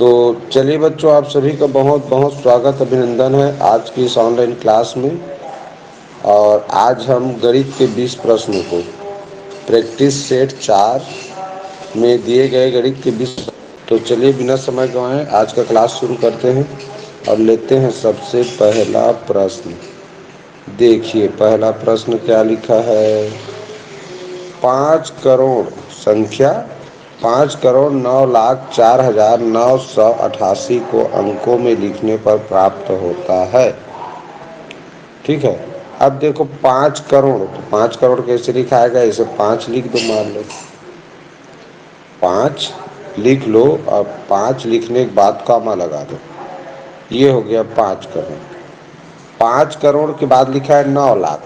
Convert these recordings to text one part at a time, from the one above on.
तो चलिए बच्चों, आप सभी का बहुत बहुत स्वागत अभिनंदन है आज की इस ऑनलाइन क्लास में। और आज हम गणित के 20 प्रश्नों को प्रैक्टिस सेट 4 में दिए गए गणित के 20। तो चलिए बिना समय गंवाए आज का क्लास शुरू करते हैं और लेते हैं सबसे पहला प्रश्न। देखिए पहला प्रश्न क्या लिखा है। 5 करोड़ संख्या 5,09,04,988 को अंकों में लिखने पर प्राप्त होता है। ठीक है। अब देखो 5 करोड़, तो 5 करोड़ कैसे लिखाएगा, इसे 5 लिख दो, मान लो 5 लिख लो और 5 लिखने के बाद कॉमा लगा दो। ये हो गया 5 करोड़। 5 करोड़ के बाद लिखा है 9 लाख,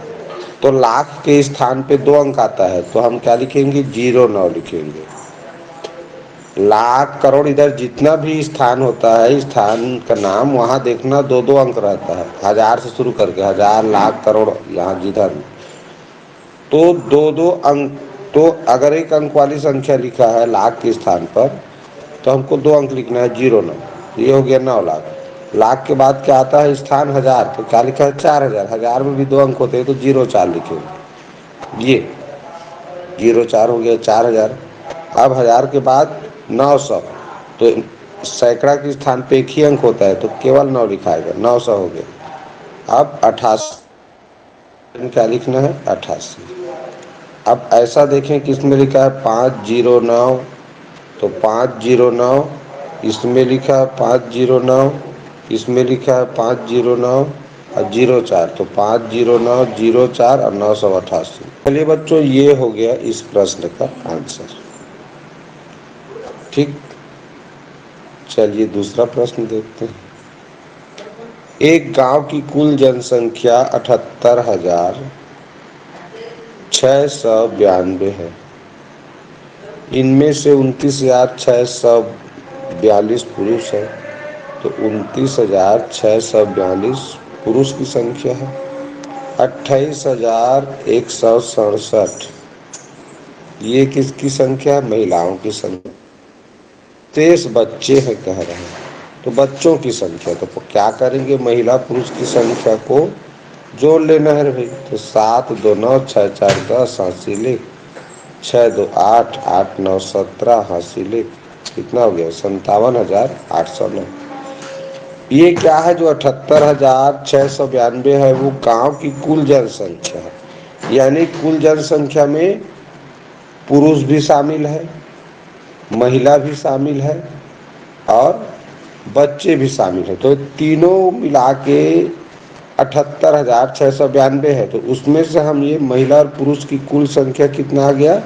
तो लाख के स्थान पे 2 अंक आता है, तो हम क्या लिखेंगे, 09 लिखेंगे। लाख करोड़ इधर जितना भी स्थान होता है, स्थान का नाम वहाँ देखना 2-2 अंक रहता है। 1000 से शुरू करके 1000, लाख, करोड़, यहाँ जिधर भी तो 2-2 अंक। तो अगर 1 अंक वाली संख्या लिखा है लाख के स्थान पर, तो हमको 2 अंक लिखना है, 09। ये हो गया 9 लाख। लाख के बाद क्या आता है स्थान 1000, तो क्या लिखा है 4000। 1000 में भी 2 अंक होते हैं, तो 04 लिखेंगे। ये 04 हो गया 4000। अब 1000 के बाद 900, तो सैकड़ा के स्थान पे 1 ही अंक होता है, तो केवल 9 लिखाएगा, 900 हो गया। अब 88 क्या लिखना है, 88। अब ऐसा देखें कि इसमें लिखा है 509, तो 509, इसमें लिखा है 509, इसमें लिखा है 509 और 04, तो 509, 04 और 988। चलिए बच्चों, ये हो गया इस प्रश्न का आंसर। ठीक, चलिए दूसरा प्रश्न देखते हैं। एक गांव की कुल जनसंख्या 78,692 है। इनमें से 29,642 पुरुष है, तो 29,642 पुरुष की संख्या है। 28,167 ये किसकी संख्या है, महिलाओं की संख्या। 23 बच्चे हैं कह रहे हैं, तो बच्चों की संख्या। तो क्या करेंगे, महिला पुरुष की संख्या को जोड़ लेना है भाई। तो 7 2 9 6 4 10 हासिल 6 2 8 8 9 17 हासिल कितना हो गया, 57,809। ये क्या है, जो 78,692 है, वो गांव की कुल जनसंख्या है। यानी कुल जनसंख्या में पुरुष भी शामिल है, महिला भी शामिल है और बच्चे भी शामिल है। तो तीनों मिला के 78,692 है। तो उसमें से हम ये महिला और पुरुष की कुल संख्या कितना आ गया,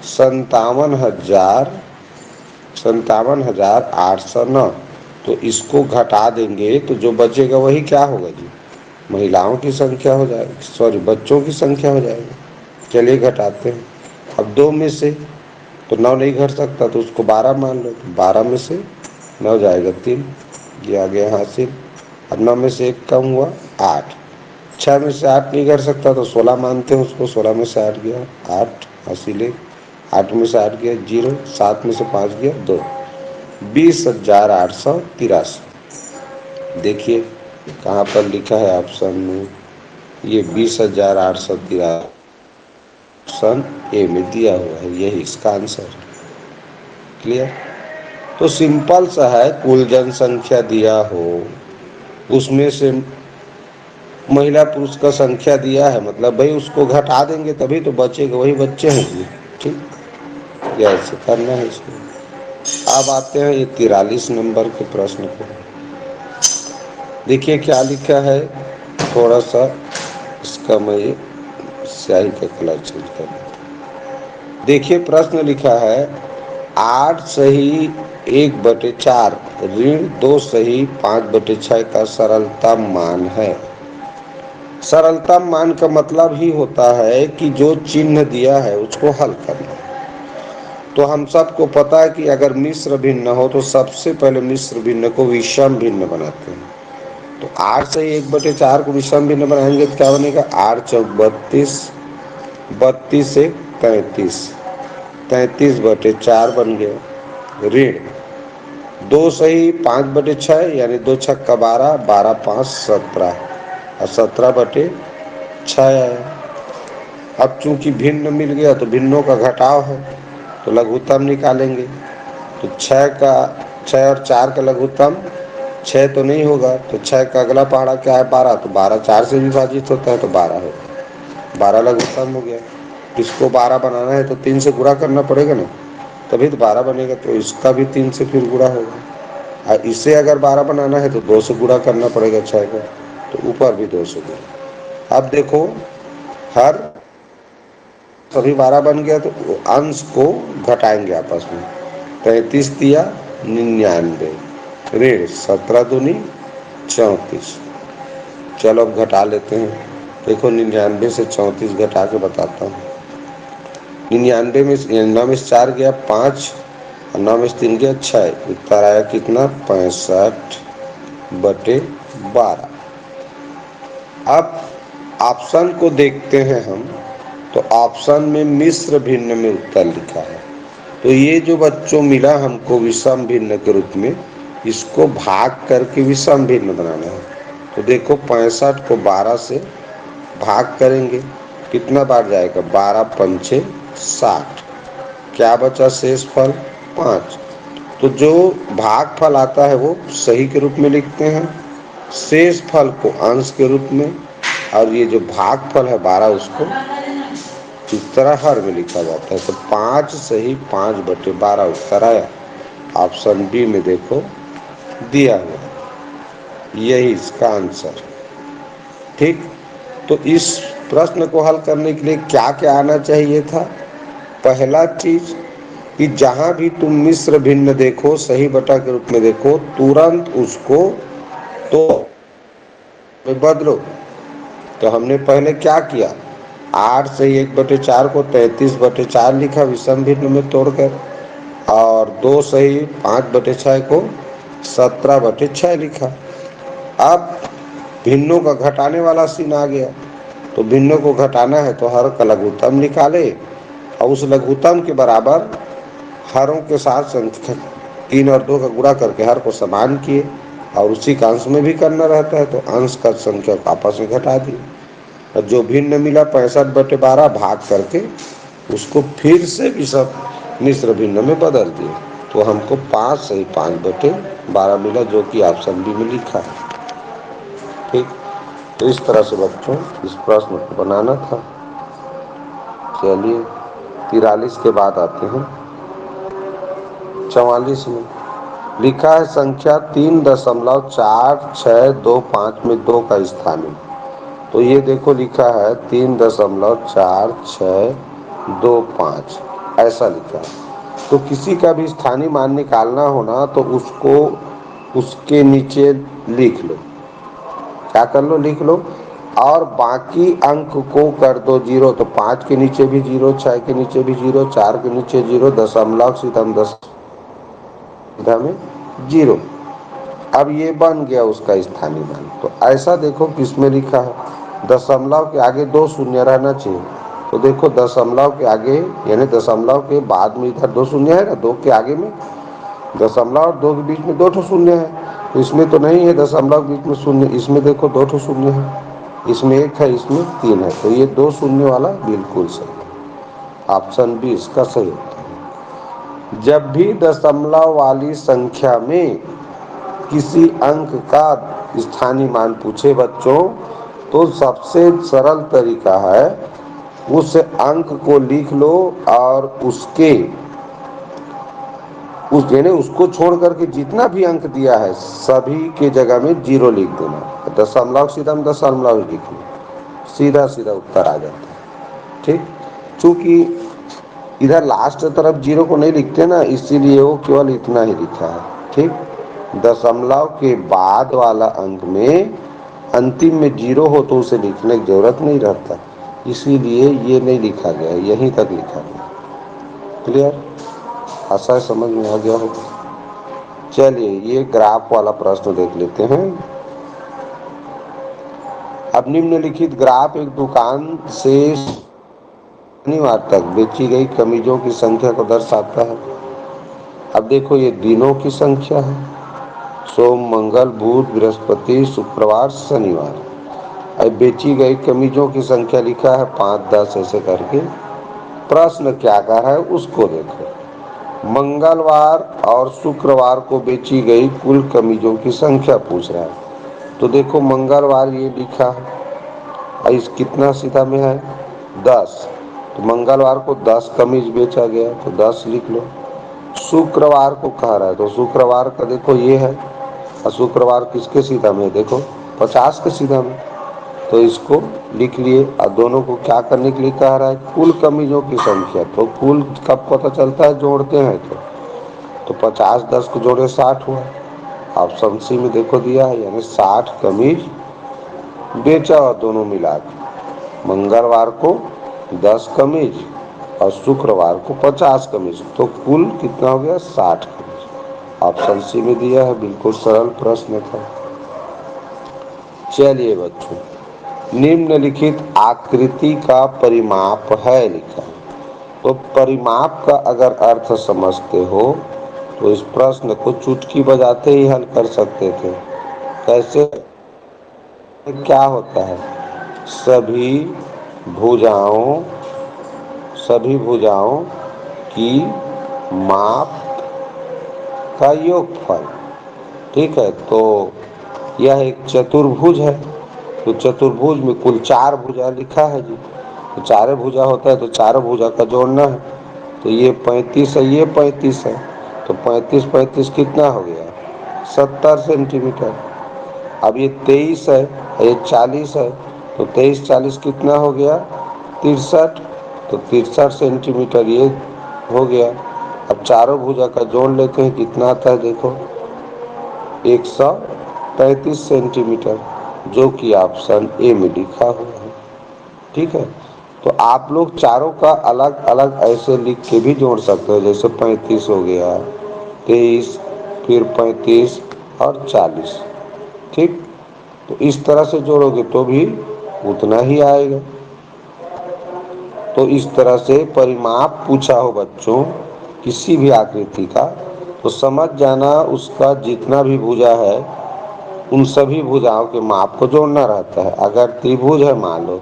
57,809। तो इसको घटा देंगे तो जो बचेगा वही क्या होगा जी, महिलाओं की संख्या हो जाएगी, सॉरी बच्चों की संख्या हो जाएगी। चलिए घटाते हैं। अब 2 में से तो 9 नहीं घट सकता, तो उसको 12 मान लो, तो 12 में से 9 जाएगा 3, ये आ गया हासिल। अब 9 में से 1 कम हुआ 8। 6 में से 8 नहीं घट सकता, तो 16 मानते हैं उसको। 16 में से 8 गया 8 हासिल 8 में से 8 गया 0, 7 में से 5 गया 2, 20,883। देखिए कहाँ पर लिखा है ऑप्शन में, ये 20,883 ऑप्शन ए में दिया हुआ है, यही इसका आंसर। क्लियर। तो सिंपल सा है, कुल जनसंख्या दिया हो, उसमें से महिला पुरुष का संख्या दिया है, मतलब भाई उसको घटा देंगे तभी तो बचेगा, वही बच्चे हैं जी। ठीक, ऐसे करना है इसको। अब आते हैं ये 43 नंबर के प्रश्न को। देखिए क्या लिखा है, थोड़ा सा इसका मैं ये स्याही का कलर चेंज कर देता। देखिए प्रश्न लिखा है, 8 सही 1/4 ऋण 2 सही 5/6 का सरलतम मान है। सरलतम मान का मतलब ही होता है कि जो चिन्ह दिया है उसको हल करना। तो हम सबको पता है कि अगर मिश्र भिन्न हो तो सबसे पहले मिश्र भिन्न को विषम भिन्न बनाते हैं। तो 8 से 1/4 को विषम भिन्न बनाएंगे तो क्या बनेगा, 8 चौक 32, 32 से 33, 33/4 बन गया। ऋण दो सही 5/6 यानी 2 छक्का 12, 12×5 = 17 और 17/6 आया। अब चूंकि भिन्न मिल गया तो भिन्नों का घटाव है, तो लघुत्तम निकालेंगे। तो 6 और 4 का लघुत्तम 6 तो नहीं होगा, तो 6 का अगला पहाड़ा क्या है 12, तो 12 4 से विभाजित होता है तो 12 होगा। 12 लघुत्तम हो गया। इसको 12 बनाना है तो 3 से गुणा करना पड़ेगा ना, तभी तो 12 बनेगा। तो इसका भी 3 से फिर गुणा होगा। और इसे अगर 12 बनाना है तो 2 से गुणा करना पड़ेगा 6 का, तो ऊपर भी 2 से गुणा। अब देखो हर सभी 12 बन गया तो अंश को घटाएंगे आपस में। 33 दिया 99, ऋण 17 दूनी 34। चलो अब घटा लेते हैं। देखो 99 से 34 घटा के बताता हूँ। 99 में 9 में 4 गया 5 और 9 में 3 गया 6। उत्तर आया कितना 65/12। अब ऑप्शन को देखते हैं हम, तो ऑप्शन में मिश्र भिन्न में उत्तर लिखा है। तो ये जो बच्चों मिला हमको विषम भिन्न के रूप में, इसको भाग करके विषम भिन्न बनाना है। तो देखो 65 को 12 से भाग करेंगे, कितना बार जाएगा 12 पंचे 60, क्या बचा शेष फल 5। तो जो भाग फल आता है वो सही के रूप में लिखते हैं, शेष फल को अंश के रूप में, और ये जो भाग फल है 12 उसको इस तरह हर में लिखा जाता है। तो 5 सही 5/12 उत्तर आया। ऑप्शन बी में देखो दिया हुआ, यही इसका आंसर। ठीक, तो इस प्रश्न को हल करने के लिए क्या क्या आना चाहिए था। पहला चीज कि जहां भी तुम मिश्र भिन्न देखो, सही बटा के रूप में देखो, तुरंत उसको तो बदलो। तो हमने पहले क्या किया, 8 से 1/4 को 33/4 लिखा विषम भिन्न में तोड़कर, और 2 सही 5/6 को 17/6 लिखा। अब भिन्नों का घटाने वाला सीन आ गया, तो भिन्नों को घटाना है तो हर का लघुत्तम निकाले और उस लघुत्तम के बराबर हरों के साथ संख्या 3 और 2 का गुणा करके हर को समान किए, और उसी का अंश में भी करना रहता है, तो अंश का संख्या को आपस में घटा दिए। और जो भिन्न मिला 65/12 भाग करके उसको फिर से विषम मिश्र भिन्न में बदल दिए, तो हमको 5 सही 5/12 मिला, जो कि ऑप्शन बी में लिखा है। ठीक, तो इस तरह से बच्चों इस प्रश्न को बनाना था। चलिए 43 के बाद आते हैं 44 में। लिखा है संख्या 3.4625 में 2 का स्थानीय। तो ये देखो लिखा है 3.4625 ऐसा लिखा है। तो किसी का भी स्थानीय मान निकालना होना तो उसको उसके नीचे लिख लो। क्या कर लो, लिख लो, और बाकी अंक को कर दो 0। तो 5 के नीचे भी 0, 6 के नीचे भी 0, 4 के नीचे 0, दशमलव सीधा में 0। अब ये बन गया उसका स्थानीय मान। तो ऐसा देखो किसमें लिखा है, दशमलव के आगे 2 शून्य रहना चाहिए। तो देखो दशमलव के आगे यानी दशमलव के बाद में इधर 2 शून्य है ना, 2 के आगे में दशमलव और 2 के बीच में 2 शून्य है। तो इसमें तो नहीं है दशमलव के बीच में शून्य, इसमें देखो 2 शून्य है, इसमें 1 है, इसमें 3 है। तो ये 2 शून्य वाला बिल्कुल सही है, ऑप्शन बी इसका सही होता है। जब भी दशमलव वाली संख्या में किसी अंक का स्थानीय मान पूछे बच्चों, तो सबसे सरल तरीका है उस अंक को लिख लो और उसको छोड़ करके जितना भी अंक दिया है सभी के जगह में 0 लिख देना। दशमलव सीधा में दशमलव लिख लो, सीधा सीधा उत्तर आ जाता है। ठीक, चूंकि इधर लास्ट तरफ 0 को नहीं लिखते ना, इसीलिए वो केवल इतना ही लिखा है। ठीक, दशमलव के बाद वाला अंक में अंतिम में 0 हो तो उसे लिखने की जरूरत नहीं रहता, इसीलिए ये नहीं लिखा गया, यहीं तक लिखा गया। क्लियर, आशा समझ में आ गया होगा। चलिए ये ग्राफ वाला प्रश्न देख लेते हैं। अब निम्नलिखित ग्राफ एक दुकान से शनिवार तक बेची गई कमीजों की संख्या को दर्शाता है। अब देखो ये दिनों की संख्या है, सोम मंगल बुध बृहस्पति शुक्रवार शनिवार। अब बेची गई कमीजों की संख्या लिखा है 5 10 ऐसे करके। प्रश्न क्या कह रहा है उसको देखो। मंगलवार और शुक्रवार को बेची गई कुल कमीजों की संख्या पूछ रहा है। तो देखो मंगलवार ये लिखा है और इस कितना सीधा में है 10, तो मंगलवार को 10 कमीज बेचा गया तो 10 लिख लो। शुक्रवार को कह रहा है तो शुक्रवार का देखो ये है और शुक्रवार किसके सीधा में देखो 50 के सीधा में, तो इसको लिख लिए। और दोनों को क्या करने के लिए कह रहा है कुल कमीजों की संख्या। तो कुल कब पता चलता है जोड़ते हैं तो 50 10 को जोड़े 60 हुआ। ऑप्शन सी में देखो दिया है, यानी 60 कमीज बेचा और दोनों मिला के। मंगलवार को 10 कमीज और शुक्रवार को 50 कमीज, तो कुल कितना हो गया 60 कमीज। ऑप्शन सी में दिया है, बिल्कुल सरल प्रश्न था। चलिए बच्चों, निम्नलिखित आकृति का परिमाप है लिखा। तो परिमाप का अगर अर्थ समझते हो तो इस प्रश्न को चुटकी बजाते ही हल कर सकते थे। कैसे, क्या होता है सभी भुजाओं सभी भुजाओं की माप का योगफल। ठीक है, तो यह एक चतुर्भुज है। तो चतुर्भुज में कुल 4 भुजा लिखा है जी, तो 4 भुजा होता है तो 4 भुजा का जोड़ना है। तो ये 35 है ये 35 है, तो 35 35 कितना हो गया 70 सेंटीमीटर। अब ये 23 है ये 40 है, तो 23 40 कितना हो गया 63, तो 63 सेंटीमीटर ये हो गया। अब चारों भुजा का जोड़ लेते हैं, कितना आता है देखो 135 सेंटीमीटर, जो कि ऑप्शन ए में लिखा हुआ है। ठीक है, तो आप लोग चारों का अलग अलग ऐसे लिख के भी जोड़ सकते हो, जैसे 35 हो गया 23 फिर 35 और 40। ठीक, तो इस तरह से जोड़ोगे तो भी उतना ही आएगा। तो इस तरह से परिमाप पूछा हो बच्चों किसी भी आकृति का, तो समझ जाना उसका जितना भी भुजा है उन सभी भुजाओं के माप को जोड़ना रहता है। अगर त्रिभुज है मान लो,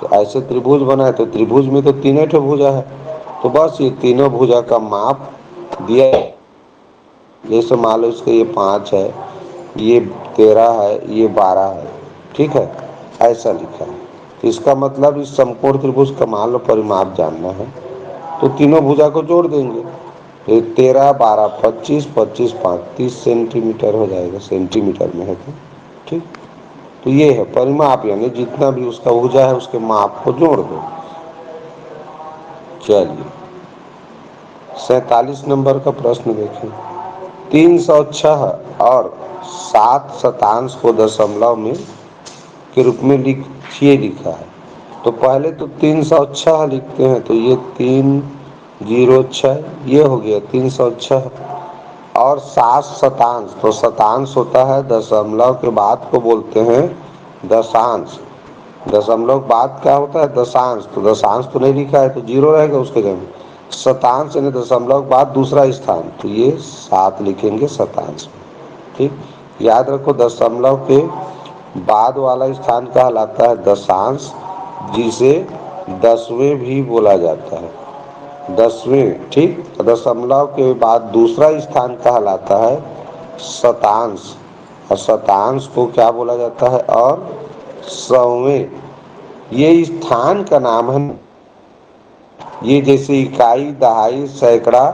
तो ऐसे त्रिभुज बना है तो त्रिभुज में तो तीनों ठो भुजा है, तो बस ये तीनों भुजा का माप दिया है। जैसे मान लो इसका ये 5 है, ये 13 है, ये 12 है। ठीक है, ऐसा लिखा है। तो इसका मतलब इस समकोण त्रिभुज का मान लो परिमाप जानना है तो तीनों भुजा को जोड़ देंगे। तो 13 12 25 25 5 30 सेंटीमीटर हो जाएगा, सेंटीमीटर में है तो। ठीक, तो ये है परिमाप, यानी जितना भी उसका भुजा है उसके माप को जोड़ दो। चलिए 47 नंबर का प्रश्न देखें। 306 और 7 शतांश को दशमलव में के रूप में लिखिए लिखा है। तो पहले तो 306 लिखते हैं, तो ये 306 ये हो गया 306। और 7 शतांश, तो शतांश होता है दशमलव के बाद को बोलते हैं दशांश। दशमलव के बाद क्या होता है दशांश, तो दशांश तो नहीं लिखा है तो जीरो रहेगा उसके जगह। शतांश यानी दशमलव के बाद दूसरा स्थान, तो ये 7 लिखेंगे शतांश। ठीक, याद रखो दशमलव के बाद वाला स्थान कहलाता है दशांश, जिसे दसवें भी बोला जाता है, दसवें। ठीक, दशमलव के बाद दूसरा स्थान कहलाता है शतांश, और शतांश को क्या बोला जाता है और सौवें। ये स्थान का नाम है। ये जैसे इकाई दहाई सैकड़ा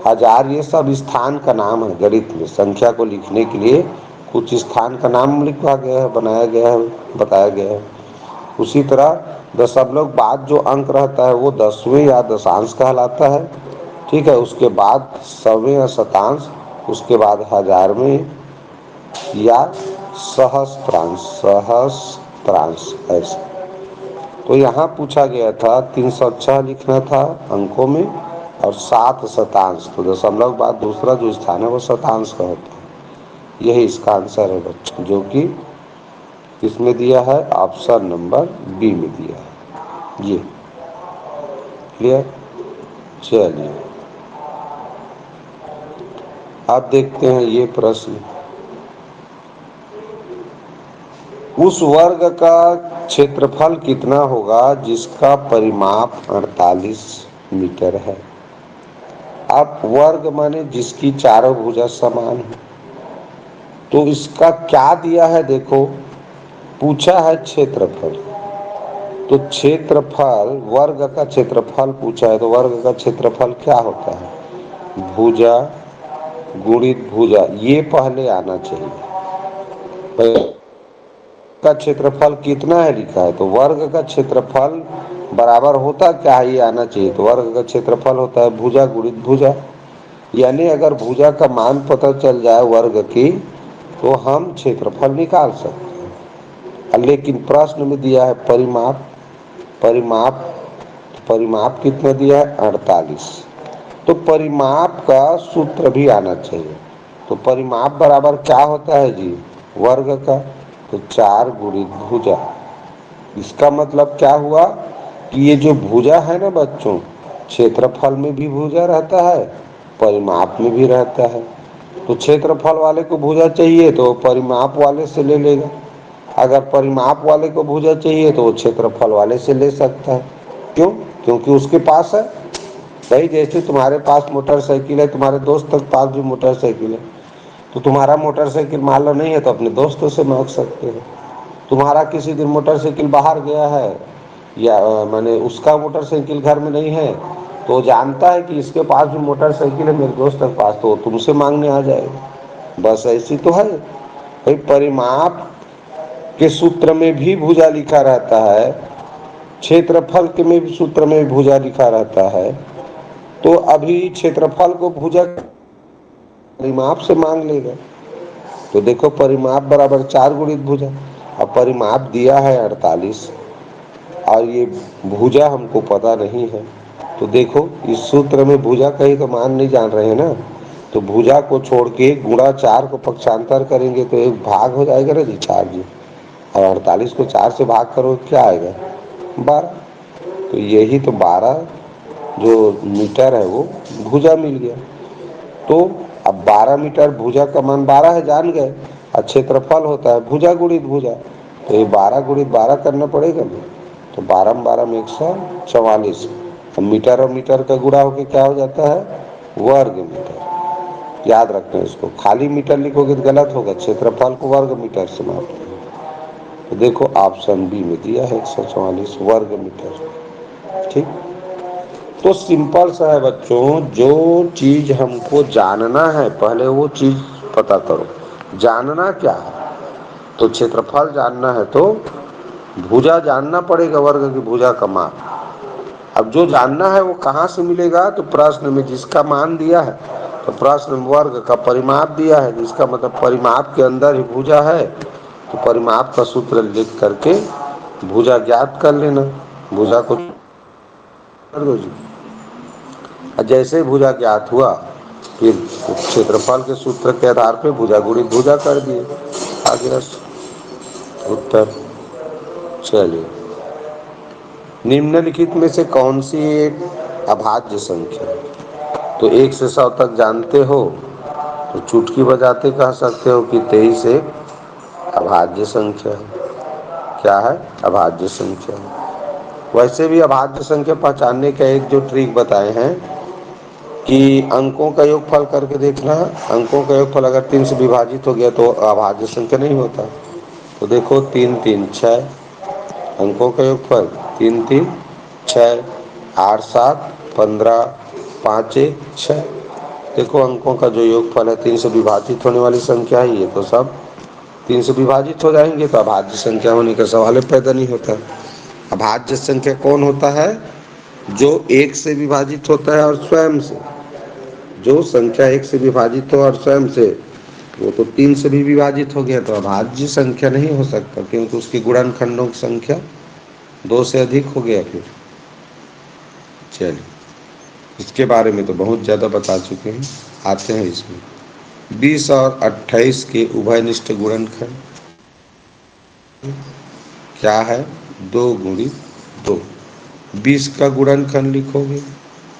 हजार ये सब स्थान का नाम है। गणित में संख्या को लिखने के लिए कुछ स्थान का नाम लिखा गया है, बनाया गया है, बताया गया है। उसी तरह दशमलव बाद जो अंक रहता है वो दसवें या दशांश कहलाता है। ठीक है, उसके बाद सौवें या शतांश, उसके बाद हजारवें या सहस्त्रांश, सहस्त्रांश ऐसे। तो यहाँ पूछा गया था 306 लिखना था अंकों में और 7 शतांश, तो दशमलव के बाद दूसरा जो स्थान है वो शतांश का होता है। यही इसका आंसर है बच्चों, जो कि किसमें दिया है ऑप्शन नंबर बी में दिया है। ये क्लियर। चलिए अब देखते हैं ये प्रश्न। उस वर्ग का क्षेत्रफल कितना होगा जिसका परिमाप 48 मीटर है। अब वर्ग माने जिसकी चारों भुजा समान हो। तो इसका क्या दिया है देखो, पूछा है क्षेत्रफल। तो क्षेत्रफल, वर्ग का क्षेत्रफल पूछा है, तो वर्ग का क्षेत्रफल क्या होता है, भुजा गुणित भुजा, ये पहले आना चाहिए। का क्षेत्रफल कितना है लिखा है, तो वर्ग का क्षेत्रफल बराबर होता क्या है ये आना चाहिए। तो वर्ग का क्षेत्रफल होता है भुजा गुणित भुजा। यानी अगर भुजा का मान पता चल जाए वर्ग की, तो हम क्षेत्रफल निकाल सकते हैं। लेकिन प्रश्न में दिया है परिमाप। परिमाप परिमाप कितना दिया है, 48। तो परिमाप का सूत्र भी आना चाहिए। तो परिमाप बराबर क्या होता है जी, वर्ग का। तो 4 गुणित भुजा। इसका मतलब क्या हुआ कि ये जो भुजा है ना बच्चों, क्षेत्रफल में भी भुजा रहता है, परिमाप में भी रहता है। तो क्षेत्रफल वाले को भुजा चाहिए तो परिमाप वाले से ले लेगा, अगर परिमाप वाले को भुजा चाहिए तो वो क्षेत्रफल वाले से ले सकता है। क्यों, क्योंकि उसके पास है। भाई जैसे तुम्हारे पास मोटरसाइकिल है, तुम्हारे दोस्त के पास भी मोटरसाइकिल है, तो तुम्हारा मोटरसाइकिल मान लो नहीं है तो अपने दोस्तों से मांग सकते हो। तुम्हारा किसी दिन मोटरसाइकिल बाहर गया है, या माने उसका मोटरसाइकिल घर में नहीं है, तो जानता है कि इसके पास भी मोटरसाइकिल है मेरे दोस्त के पास, तो तुमसे मांगने आ जाएगा। बस ऐसी तो है भाई। परिमाप के सूत्र में भी भुजा लिखा रहता है, क्षेत्रफल के में भी सूत्र में भी भुजा लिखा रहता है। तो अभी क्षेत्रफल को भुजा परिमाप से मांग लेगा। तो देखो परिमाप बराबर 4 गुणित भुजा। अब परिमाप दिया है 48 और ये भुजा हमको पता नहीं है। तो देखो इस सूत्र में भुजा का ही तो मान नहीं जान रहे हैं ना, तो भुजा को छोड़ के गुणा 4 को पक्षांतर करेंगे तो एक भाग हो जाएगा ना जी, 4 जी। और 48 को 4 से भाग करो क्या आएगा, 12। तो यही तो 12 जो मीटर है वो भुजा मिल गया। तो अब 12 मीटर भुजा का मान 12 है, जान गए। और क्षेत्रफल होता है भुजा गुणित भुजा, तो ये 12 गुणित 12 करना पड़ेगा ना। तो 12 में 12 में 144। अब मीटर और मीटर का गुणा होकर क्या हो जाता है, वर्ग मीटर। याद रखना इसको, खाली मीटर लिखोगे तो गलत होगा, क्षेत्रफल को वर्ग मीटर से मापते हैं। तो देखो ऑप्शन बी में दिया है 144 वर्ग मीटर। ठीक, तो सिंपल सा है बच्चों, जो चीज हमको जानना है पहले वो चीज पता करो। जानना क्या है, तो क्षेत्रफल जानना है तो भुजा जानना पड़ेगा, वर्ग की भुजा का माप। अब जो जानना है वो कहाँ से मिलेगा, तो प्रश्न में जिसका मान दिया है, तो प्रश्न में वर्ग का परिमाप दिया है, जिसका मतलब परिमाप के अंदर ही भुजा है। तो परिमाप का सूत्र लिख करके भुजा ज्ञात कर लेना, भुजा को कर दो जी। जैसे भुजा ज्ञात हुआ फिर क्षेत्रफल के सूत्र के आधार पे भुजा गुणित भुजा कर दिए, आगे उत्तर। चलिए, निम्नलिखित में से कौन सी एक अभाज्य संख्या है। तो 1 से 100 तक जानते हो, तो चुटकी बजाते कह सकते हो कि 23 एक अभाज्य संख्या है। क्या है, अभाज्य संख्या है। वैसे भी अभाज्य संख्या पहचानने का एक जो ट्रिक बताए हैं कि अंकों का योगफल करके देखना है। अंकों का योगफल अगर 3 से विभाजित हो गया तो अभाज्य संख्या नहीं होता। तो देखो 3 3 6, अंकों का योगफल 3 3 6, 8 7 15, 5 1 6। देखो अंकों का जो योगफल है 3 से विभाजित होने वाली संख्या है, ये तो सब 3 से विभाजित हो जाएंगे, तो अभाज्य संख्या होने का सवाल पैदा नहीं होता। अभाज्य संख्या कौन होता है, जो 1 से विभाजित होता है और स्वयं से। जो संख्या 1 से विभाजित हो और स्वयं से, वो तो 3 से भी विभाजित हो गया तो अभाज्य संख्या नहीं हो सकता, क्योंकि उसकी गुणनखंडों की संख्या 2 से अधिक हो गया फिर। चलिए, इसके बारे में तो बहुत ज़्यादा बता चुके हैं। आते हैं इसमें 20 और 28 के उभयनिष्ठ गुणनखंड क्या है, 2 गुणित 2। 20 का गुणनखंड लिखोगे,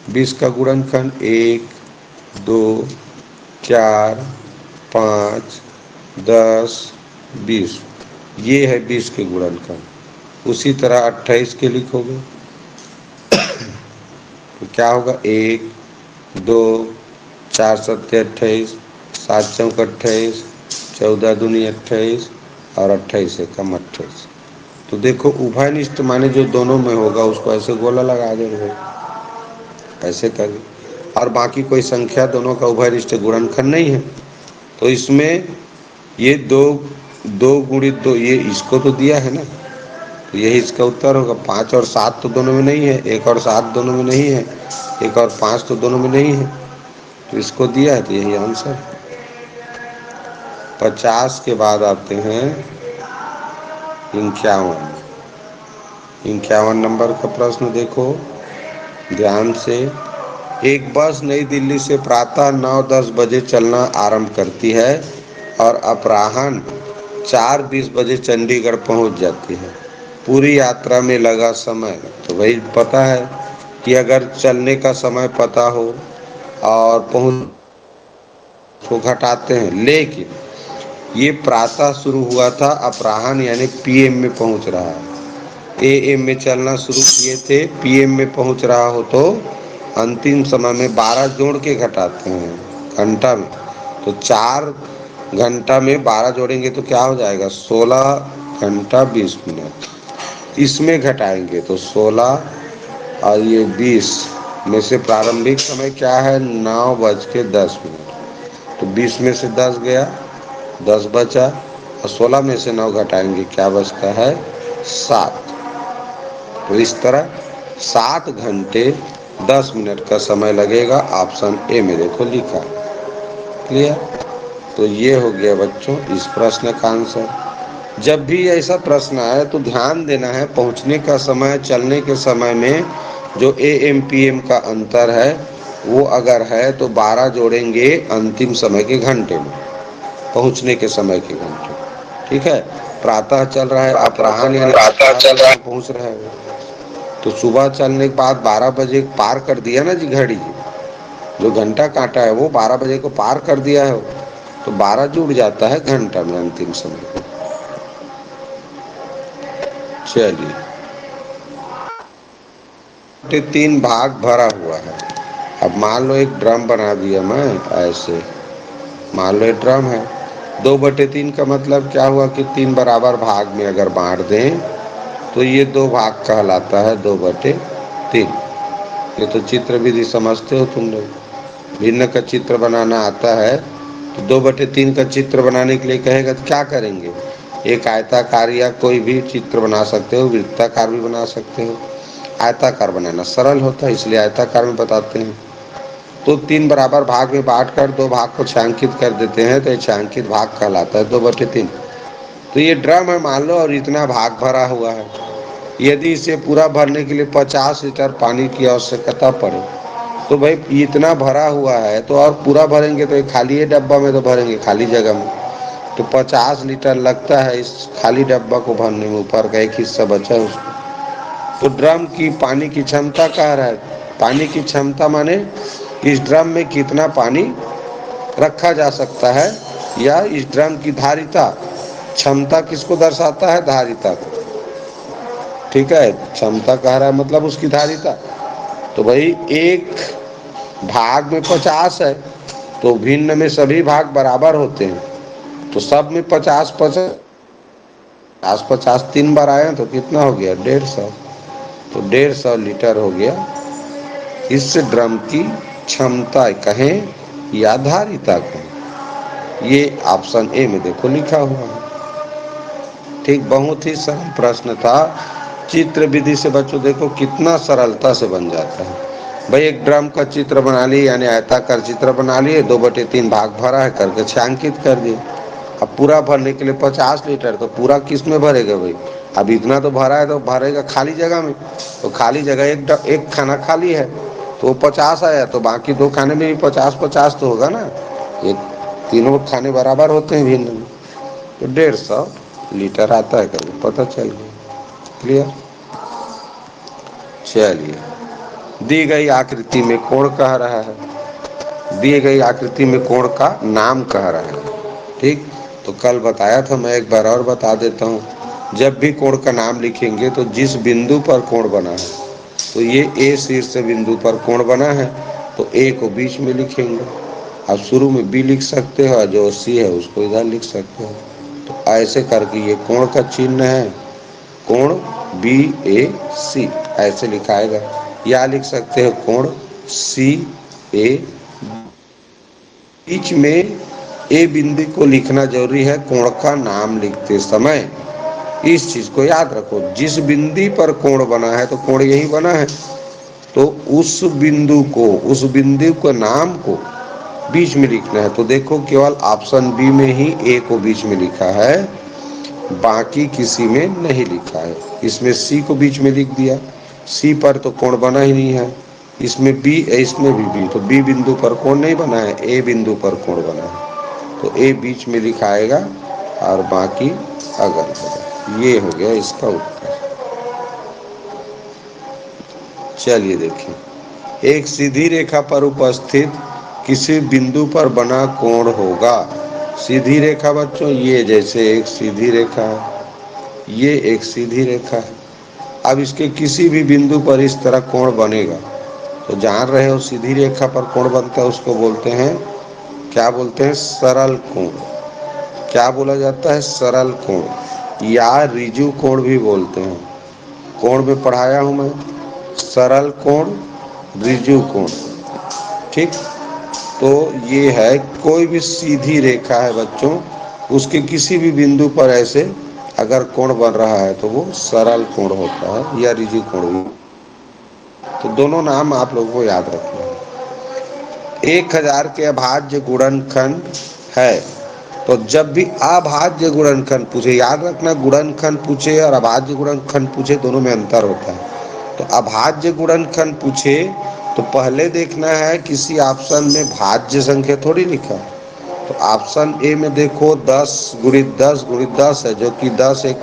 20 का गुणनखंड 1 2 4, 5, 10, 20। ये है 20 के गुणनखंड। उसी तरह 28 के लिखोगे तो क्या होगा, 1, 2, 4 सत्ते 28, 7 चौक 28, 14 दूनी 28 और 28 एकम 28। तो देखो उभयनिष्ठ माने जो दोनों में होगा उसको ऐसे गोला लगा देंगे, ऐसे करें। और बाकी कोई संख्या दोनों का उभयनिष्ठ गुणनखंड नहीं है तो इसमें ये दो, 2 गुणित 2, ये इसको तो दिया है ना, तो यही इसका उत्तर होगा। 5 और 7 तो दोनों में नहीं है, 1 और 7 दोनों में नहीं है, 1 और 5 तो दोनों में नहीं है, तो इसको दिया है तो यही आंसर। 50 के बाद आते हैं 51। 51 नंबर का प्रश्न देखो ध्यान से। एक बस नई दिल्ली से प्रातः 9-10 बजे चलना आरंभ करती है और अपराह्न 4:20 बजे चंडीगढ़ पहुंच जाती है। पूरी यात्रा में लगा समय, तो वही पता है कि अगर चलने का समय पता हो और पहुंच को घटाते हैं, लेकिन ये प्रातः शुरू हुआ था, अपराह्न यानी पीएम में पहुंच रहा है। एएम में चलना शुरू किए थे, पीएम में पहुंच रहा हो तो अंतिम समय में 12 जोड़ के घटाते हैं घंटा में। तो 4 घंटा में 12 जोड़ेंगे तो क्या हो जाएगा, 16 घंटा 20 मिनट। इसमें घटाएंगे तो 16 और ये 20 में से प्रारंभिक समय क्या है, 9:10। तो 20 में से 10 गया, 10 बचा और 16 में से 9 घटाएंगे, क्या बचता है, 7। तो इस तरह 7 घंटे 10 मिनट का समय लगेगा। ऑप्शन ए में देखो लिखा। क्लियर। तो ये हो गया बच्चों इस प्रश्न का आंसर। जब भी ऐसा प्रश्न आए तो ध्यान देना है पहुंचने का समय, चलने के समय में जो एएम पीएम का अंतर है वो अगर है तो 12 जोड़ेंगे अंतिम समय के घंटे में, पहुंचने के समय के घंटे। ठीक है। प्रातः चल रहा है, अपराह्न यानी पहुंच रहा है, तो सुबह चलने के बाद 12 बजे पार कर दिया ना जी, घड़ी जो घंटा काटा है वो 12 बजे को पार कर दिया है, तो 12 जुड़ जाता है घंटा में अंतिम समय। चलिए 3 भाग भरा हुआ है। अब मान लो एक ड्रम बना दिया मैं ऐसे, मान लो एक ड्रम है, 2/3 का मतलब क्या हुआ कि 3 बराबर भाग में अगर बांट दें तो ये 2 भाग कहलाता है 2/3। ये तो चित्र विधि समझते हो तुम लोग, भिन्न का चित्र बनाना आता है तो 2/3 का चित्र बनाने के लिए कहेगा तो क्या करेंगे, एक आयताकार या कोई भी चित्र बना सकते हो, वृत्ताकार भी बना सकते हो। आयताकार बनाना सरल होता है इसलिए आयताकार में बताते हैं। तो 3 बराबर भाग में बांट कर 2 भाग को छायांकित कर देते हैं तो ये छायांकित भाग कहलाता है 2/3। तो ये ड्रम है मान लो और इतना भाग भरा हुआ है, यदि इसे पूरा भरने के लिए 50 लीटर पानी की आवश्यकता पड़े तो भाई इतना भरा हुआ है तो और पूरा भरेंगे तो खाली ये डब्बा में तो भरेंगे खाली जगह में, तो 50 लीटर लगता है इस खाली डब्बा को भरने में, ऊपर का एक हिस्सा बचा है उसको। तो ड्रम की पानी की क्षमता कह रहा है, पानी की क्षमता माने इस ड्रम में कितना पानी रखा जा सकता है, या इस ड्रम की धारिता, क्षमता किसको दर्शाता है, धारिता को। ठीक है, क्षमता कह रहा है मतलब उसकी धारिता। तो भाई एक भाग में 50 है तो भिन्न में सभी भाग बराबर होते हैं, तो सब में 50-50 50 3 बार आए तो कितना हो गया, 150। तो 150 लीटर हो गया इस ड्रम की क्षमता कहें या धारिता कहें। ये ऑप्शन ए में देखो लिखा हुआ है। ठीक, बहुत ही सरल प्रश्न था। चित्र विधि से बच्चों देखो कितना सरलता से बन जाता है। भाई एक ड्रम का चित्र बना लिए यानी आयताकार चित्र बना लिए, 2/3 भाग भरा है करके छायांकित कर दिए। अब पूरा भरने के लिए 50 लीटर, तो पूरा किस में भरेगा भाई, अब इतना तो भरा है तो भरेगा खाली जगह में, तो खाली जगह एक खाना खाली है तो 50 आया, तो बाकी 2 खाने में भी 50-50 तो होगा ना, ये तीनों खाने बराबर होते हैं भिन्न में, तो 150 लीटर आता है कभी पता चल गया। क्लियर। चलिए दी गई आकृति में कोण कह रहा है, दिए गई आकृति में कोण का नाम कह रहा है। ठीक, तो कल बताया था, मैं एक बार और बता देता हूँ। जब भी कोण का नाम लिखेंगे तो जिस बिंदु पर कोण बना है, तो ये ए शीर्ष बिंदु पर कोण बना है, तो ए को बीच में लिखेंगे। अब शुरू में बी लिख सकते हो, जो सी है उसको इधर लिख सकते हो। तो ऐसे करके ये कोण का चिन्ह है, कोण बी ए सी ऐसे लिखाएगा। या लिख सकते हो कोण सी ए। बीच में ए बिंदु को लिखना जरूरी है कोण का नाम लिखते समय। इस चीज को याद रखो, जिस बिंदु पर कोण बना है तो कोण यही बना है, तो उस बिंदु को, उस बिंदु के नाम को बीच में लिखना है। तो देखो केवल ऑप्शन बी में ही ए को बीच में लिखा है, बाकी किसी में नहीं लिखा है। इसमें सी को बीच में लिख दिया, सी पर तो कोण बना ही नहीं है। इसमें बी है, इसमें भी बी, तो बी बिंदु पर कोण नहीं बना है, ए बिंदु पर कोण बना है, तो ए बीच में लिखाएगा और बाकी अगल बगल। ये हो गया इसका उत्तर। चलिए देखिए, एक सीधी रेखा पर उपस्थित किसी बिंदु पर बना कोण होगा। सीधी रेखा बच्चों, ये जैसे एक सीधी रेखा है, ये एक सीधी रेखा है। अब इसके किसी भी बिंदु पर इस तरह कोण बनेगा, तो जान रहे हो सीधी रेखा पर कोण बनता है उसको बोलते हैं, क्या बोलते हैं, सरल कोण। क्या बोला जाता है, सरल कोण या ऋजु कोण भी बोलते हैं। कोण में पढ़ाया हूं मैं, सरल कोण, ऋजु कोण। ठीक, तो ये है कोई भी सीधी रेखा है बच्चों, उसके किसी भी बिंदु पर ऐसे अगर कोण बन रहा है तो वो सरल कोण होता है या ऋजु कोण भी। तो दोनों नाम आप लोगों को याद रखना है। 1000 के अभाज्य गुणनखंड है, तो जब भी अभाज्य गुणनखंड पूछे, याद रखना गुणनखंड पूछे और अभाज्य गुणनखंड पूछे दोनों में अंतर होता है। तो अभाज्य गुणनखंड पूछे तो पहले देखना है किसी ऑप्शन में भाज्य संख्या थोड़ी लिखा है। तो ऑप्शन ए में देखो 10 गुणित 10 गुणित 10 है, जो कि 10 एक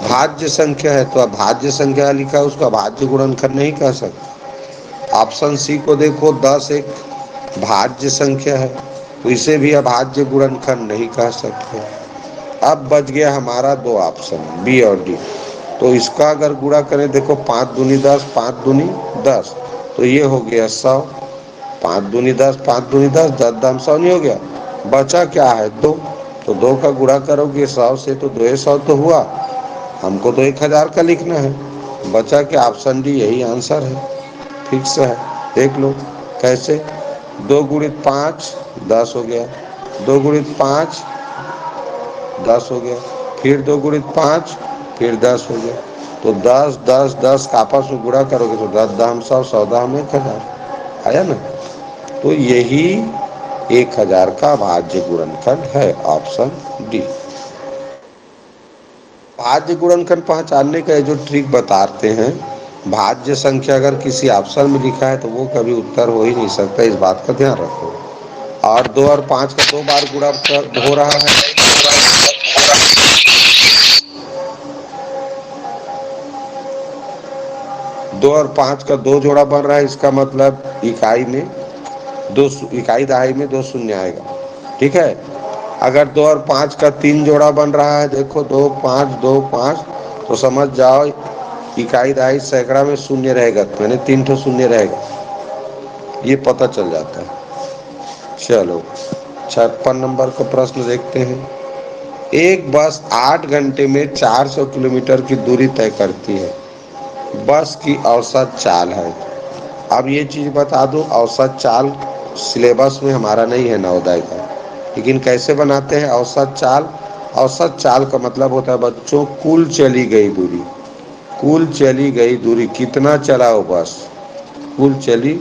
भाज्य संख्या है, तो अभाज्य संख्या लिखा है, उसको अभाज्य गुणनखंड नहीं कह सकते। ऑप्शन सी को देखो 10 एक भाज्य संख्या है, तो इसे भी अभाज्य गुणनखंड नहीं कह सकते। अब बच गया हमारा दो ऑप्शन बी और डी, तो इसका अगर गुणा करें, देखो 5 दूनी 10, 5 दूनी 10, तो ये हो गया 100। 5 दूनी 10, 5 दूनी 10, 10 दाम 100 नहीं हो गया, बचा क्या है 2, तो 2 का गुणा करोगे 100 से तो 2 100 तो हुआ। हमको तो 1000 का लिखना है, बचा क्या, ऑप्शन डी यही आंसर है, फिक्स है। देख लो कैसे, 2 गुणित 5 10 हो गया, 2 गुणित 5 10 हो गया, फिर 2 गुणित 5 फिर 10 हो गया, तो 10 10 10 का आपस में गुणा करोगे तो 10 दाम 100, 100 दाम 1000 आया ना। तो यही 1000 का भाज्य गुणनखंड है, ऑप्शन डी। भाज्य गुणनखंड पहचानने का जो ट्रिक बताते हैं, भाज्य संख्या अगर किसी ऑप्शन में लिखा है तो वो कभी उत्तर हो ही नहीं सकता, इस बात का ध्यान रखो। और 2 और 5 का 2 बार गुणा हो रहा है, 2 और 5 का 2 जोड़ा बन रहा है, इसका मतलब इकाई में दो, इकाई दहाई में 2 शून्य आएगा। ठीक है, अगर 2 और 5 का 3 जोड़ा बन रहा है, देखो 2 5 2 5, तो समझ जाओ इकाई दहाई सैकड़ा में शून्य रहेगा, मैंने 3 ठो शून्य रहेगा, ये पता चल जाता है। चलो 56 नंबर का प्रश्न देखते हैं। एक बस 8 घंटे में 400 किलोमीटर की दूरी तय करती है, बस की औसत चाल है। अब ये चीज़ बता दूं, औसत चाल सिलेबस में हमारा नहीं है नवोदय का, लेकिन कैसे बनाते हैं औसत चाल। औसत चाल का मतलब होता है बच्चों कुल चली गई दूरी, कुल चली गई दूरी कितना चला हो बस, कुल चली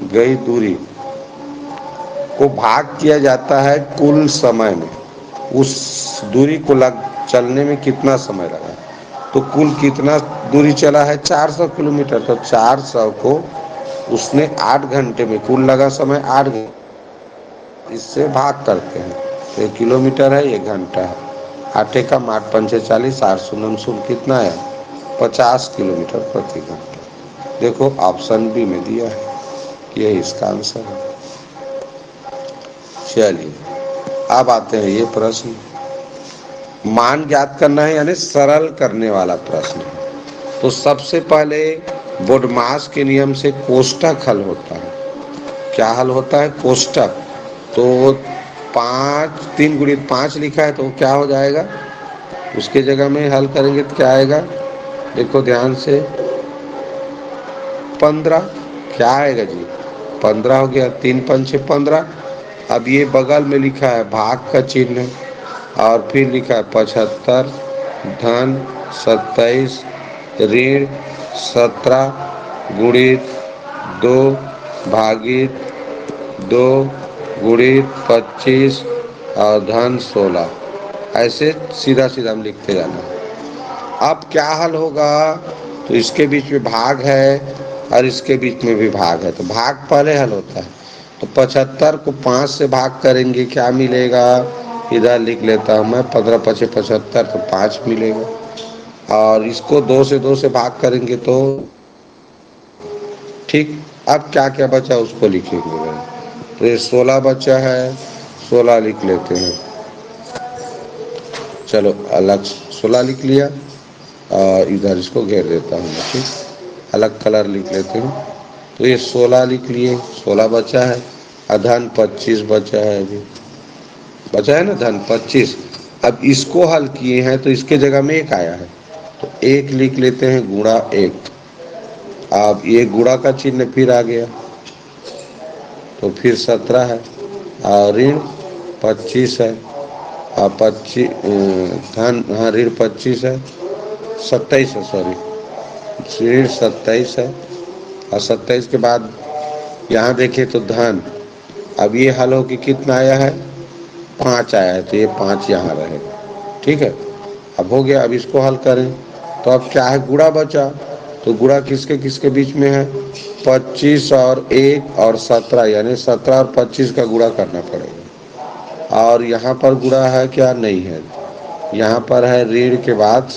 गई दूरी को भाग किया जाता है कुल समय में, उस दूरी को चलने में कितना समय लगा, तो कुल कितना दूरी चला है 400 किलोमीटर, तो 400 को उसने 8 घंटे में, कुल लगा समय 8 घंटे, इससे भाग करते हैं, तो 1 किलोमीटर है 1 घंटा है, 8 का 8 पंचे 40, 8 शून्य शून्य कितना है 50 किलोमीटर प्रति घंटा। देखो ऑप्शन बी में दिया है, ये इसका आंसर है। चलिए अब आते हैं ये प्रश्न। मान ज्ञात करना है यानी सरल करने वाला प्रश्न है। तो सबसे पहले बोडमास के नियम से कोष्टक हल होता है। क्या हल होता है? कोष्टक। तो 5 3 × 5 लिखा है तो क्या हो जाएगा? उसके जगह में हल करेंगे तो क्या आएगा? देखो ध्यान से, 15। क्या आएगा जी? 15 हो गया। 3 × 5 = 15। अब ये बगल में लिखा है भाग का चिन्ह और फिर लिखा है 75 धन 27 ऋण 17 गुणित 2 भागित 2 गुणित 25 और धन 16। ऐसे सीधा सीधा हम लिखते जाना। अब क्या हल होगा? तो इसके बीच में भाग है और इसके बीच में भी भाग है, तो भाग पहले हल होता है। तो 75 को 5 से भाग करेंगे, क्या मिलेगा? इधर लिख लेता हूँ मैं, 15 × 5 = 75, तो 5 मिलेगा। और इसको 2 से 2 से भाग करेंगे तो ठीक। अब क्या क्या बचा उसको लिखेंगे। तो ये 16 बचा है, 16 लिख लेते हैं। चलो अलग 16 लिख लिया और इधर इसको घेर देता हूँ मैं, ठीक। अलग कलर लिख लेते हैं। तो ये 16 लिख लिए, 16 बचा है। धन 25 बचा है, अभी बचा है ना धन 25। अब इसको हल किए हैं तो इसके जगह में 1 आया है, तो 1 लिख लेते हैं गुणा 1। अब ये गुणा का चिन्ह फिर आ गया, तो फिर 17 है और ऋण 25 है और 25 धन, हाँ ऋण 25 है, 27 है, सॉरी ऋण 27 है। और 27 के बाद यहाँ देखें तो धन। अब ये हल हो कि कितना आया है? 5 आया है, तो ये 5 यहाँ रहेगा, ठीक है। अब हो गया। अब इसको हल करें तो अब क्या है? गुणा बचा। तो गुणा किसके किसके बीच में है? 25 और 1 और 17, यानी 17 और 25 का गुणा करना पड़ेगा। और यहाँ पर गुणा है क्या? नहीं है। यहाँ पर है ऋण के बाद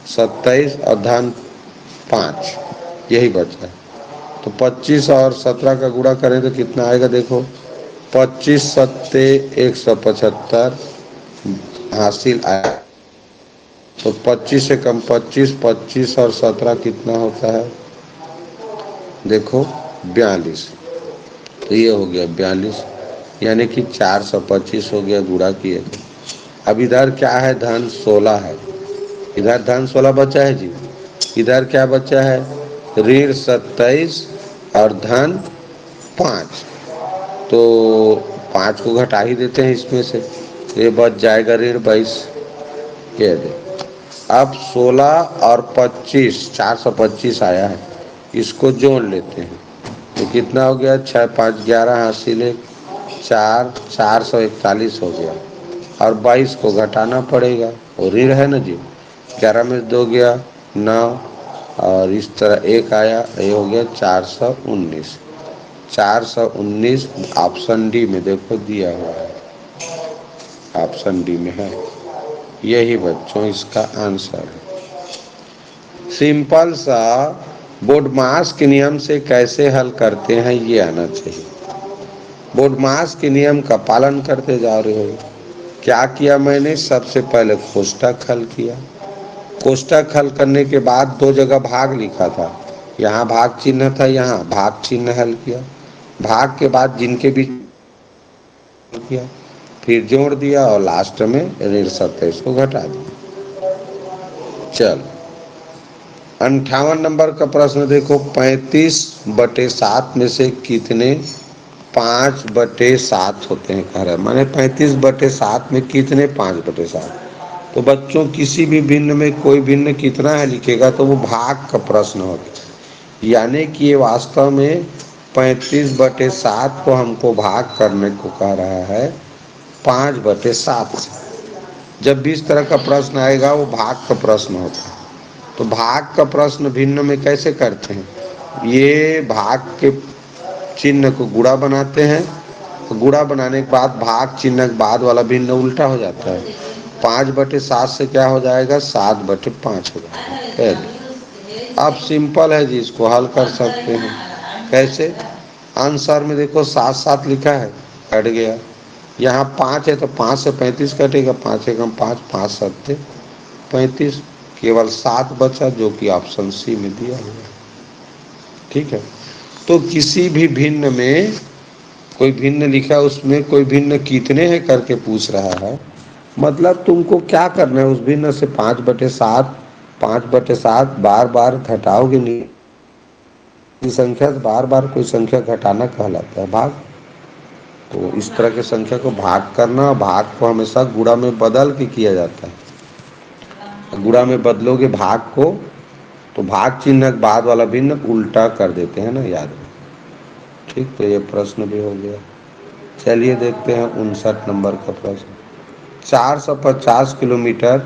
27 और धन 5, यही बचा है। तो 25 और 17 का गुणा करें तो कितना आएगा? देखो 25 × 7 = 175 हासिल आया। तो 25 से कम 25, 25 और 17 कितना होता है? देखो 42। तो ये हो गया 42, यानी कि 425 हो गया गुणा किए। अब इधर क्या है? धन 16 है। इधर धन 16 बचा है जी। इधर क्या बचा है? ऋण 27 और धन 5। तो 5 को घटा ही देते हैं इसमें से, ये बच जाएगा ऋण 22। ये दे। अब 16 और 25, 425 आया है, इसको जोड़ लेते हैं तो कितना हो गया? 6 × 5 = 11 हासिल 1 4, 441 हो गया। और 22 को घटाना पड़ेगा, और ऋण है ना जी। 11 में 2 गया 9 और इस तरह 1 आया, ये हो गया 419। 419 ऑप्शन डी में देखो दिया हुआ है, ऑप्शन डी में है। यही बच्चों इसका आंसर है। सिंपल सा बोडमास के नियम से कैसे हल करते हैं ये आना चाहिए। बोडमास के नियम का पालन करते जा रहे हो। क्या किया मैंने? सबसे पहले कोष्टक हल किया। कोष्टक हल करने के बाद 2 जगह भाग लिखा था, यहाँ भाग चिन्ह था, यहाँ भाग चिन्ह हल किया। भाग के बाद जिनके बीच किया, फिर जोड़ दिया और लास्ट में ऋण 27 को घटा दिया। चल 58 नंबर का प्रश्न देखो। 35/7 में से कितने 5/7 होते हैं? कह रहा है माने 35/7 में कितने 5/7। तो बच्चों किसी भी भिन्न में कोई भिन्न कितना है लिखेगा तो वो भाग का प्रश्न होगा, यानी कि ये वास्तव में 35/7 को हमको भाग करने को कह रहा है 5/7 से। जब भी इस तरह का प्रश्न आएगा वो भाग का प्रश्न होता है। तो भाग का प्रश्न भिन्न में कैसे करते हैं? ये भाग के चिन्ह को गुणा बनाते हैं, तो गुणा बनाने के बाद भाग चिन्ह के बाद वाला भिन्न उल्टा हो जाता है। 5/7 से क्या हो जाएगा? 7/5 हो जाएगा। अब सिंपल है जी, इसको हल कर सकते हैं। कैसे? आंसर में देखो 7 7 लिखा है, हट गया। यहाँ 5 है तो 5 से 35 कटेगा, 5 एकम 5, 5 सत्ते 35, केवल 7 बचा जो कि ऑप्शन सी में दिया हुआ है। ठीक है, तो किसी भी भिन्न में कोई भिन्न लिखा है, उसमें कोई भिन्न कितने हैं करके पूछ रहा है, मतलब तुमको क्या करना है, उस भिन्न से 5/7, 5/7 बार बार घटाओगे नहीं, संख्या से बार बार कोई संख्या घटाना कहलाता है भाग। तो इस तरह के संख्या को भाग करना, भाग को हमेशा गुणा में बदल के किया जाता है। गुणा में बदलोगे भाग को तो भाग चिन्ह के बाद वाला भिन्न उल्टा कर देते हैं ना, याद है। ठीक, तो ये प्रश्न भी हो गया। चलिए देखते हैं 59 नंबर का प्रश्न। 450 किलोमीटर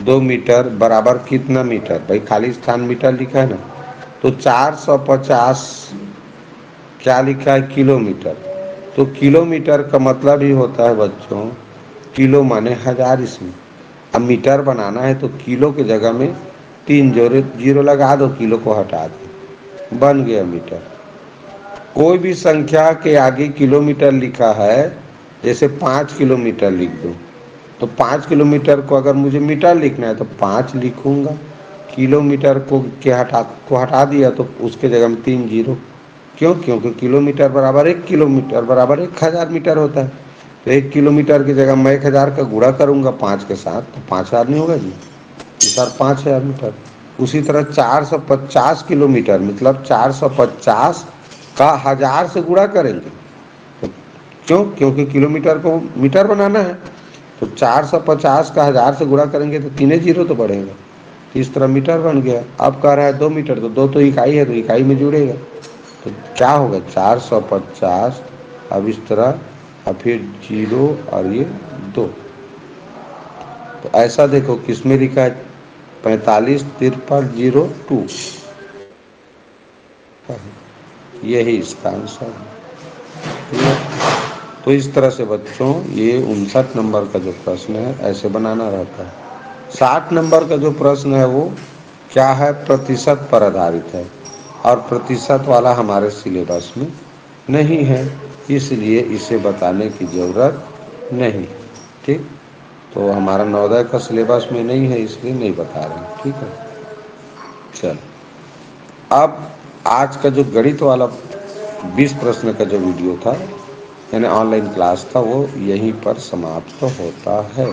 2 मीटर बराबर कितना मीटर? भाई खाली स्थान मीटर लिखा है ना, तो 450 क्या लिखा है? किलोमीटर। तो किलोमीटर का मतलब ही होता है बच्चों, किलो माने 1000 इसमें। अब मीटर बनाना है तो किलो की जगह में 3 जोड़े जीरो लगा दो, किलो को हटा दो, बन गया मीटर। कोई भी संख्या के आगे किलोमीटर लिखा है, जैसे 5 किलोमीटर लिख दो, तो 5 किलोमीटर को अगर मुझे मीटर लिखना है तो 5 लिखूंगा, किलोमीटर को हटा दिया तो उसके जगह में 3 जीरो। क्यों? क्योंकि किलोमीटर बराबर 1 किलोमीटर बराबर 1000 मीटर होता है। तो 1 किलोमीटर की जगह मैं 1000 का गुणा करूंगा 5 के साथ, तो 5000 नहीं होगा जी सर, 5000 मीटर। उसी तरह 450 किलोमीटर मतलब 450 का 1000 से गुणा करेंगे, तो क्यों? क्योंकि किलोमीटर को मीटर बनाना है, तो 450 का 1000 से गुणा करेंगे तो 3 जीरो तो बढ़ेगा, तो इस तरह मीटर बन गया। अब कह रहा है 2 मीटर, तो 2 तो इकाई है, तो इकाई में जुड़ेगा, तो क्या होगा? 450, अब इस तरह, और फिर जीरो और ये 2। तो ऐसा देखो किसमें लिखा है? 45 53 02, यही इसका आंसर है। तो इस तरह से बच्चों ये 59 नंबर का जो प्रश्न है ऐसे बनाना रहता है। 60 नंबर का जो प्रश्न है वो क्या है? प्रतिशत पर आधारित है, और प्रतिशत वाला हमारे सिलेबस में नहीं है, इसलिए इसे बताने की ज़रूरत नहीं। ठीक, तो हमारा नवोदय का सिलेबस में नहीं है, इसलिए नहीं बता रहे। ठीक है, चल अब आज का जो गणित वाला 20 प्रश्न का जो वीडियो था, यानी ऑनलाइन क्लास था, वो यहीं पर समाप्त होता है।